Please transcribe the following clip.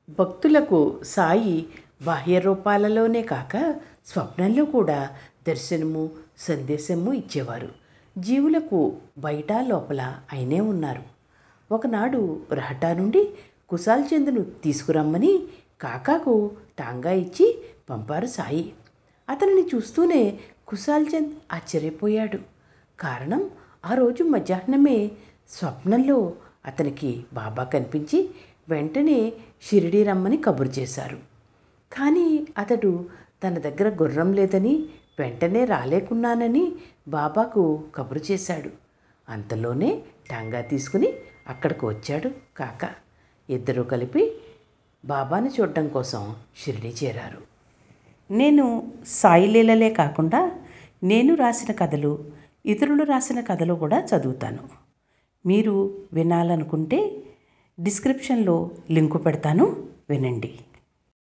భక్తులకు సాయి బాహ్య రూపాలలోనే కాక స్వప్నంలో కూడా దర్శనము సందేశము ఇచ్చేవారు. జీవులకు బయట లోపల ఆయనే ఉన్నారు. ఒకనాడు రహటా నుండి కుశాల్ చంద్ను తీసుకురమ్మని కాకాకు టాంగా ఇచ్చి పంపారు సాయి. అతనిని చూస్తూనే కుశాల్ చంద్ ఆశ్చర్యపోయాడు. కారణం, ఆ రోజు మధ్యాహ్నమే స్వప్నంలో అతనికి బాబా కనిపించి వెంటనే షిరిడీ రమ్మని కబురు చేశారు. కానీ అతడు తన దగ్గర గుర్రం లేదని, వెంటనే రాలేకున్నానని బాబాకు కబురు చేశాడు. అంతలోనే టాంగా తీసుకుని అక్కడికి వచ్చాడు కాక. ఇద్దరూ కలిపి బాబాను చూడడం కోసం షిరిడీ చేరారు. నేను సాయి లీలలే కాకుండా నేను రాసిన కథలు, ఇతరులు రాసిన కథలు కూడా చదువుతాను. మీరు వినాలనుకుంటే డిస్క్రిప్షన్లో లింకు పెడతాను, వినండి.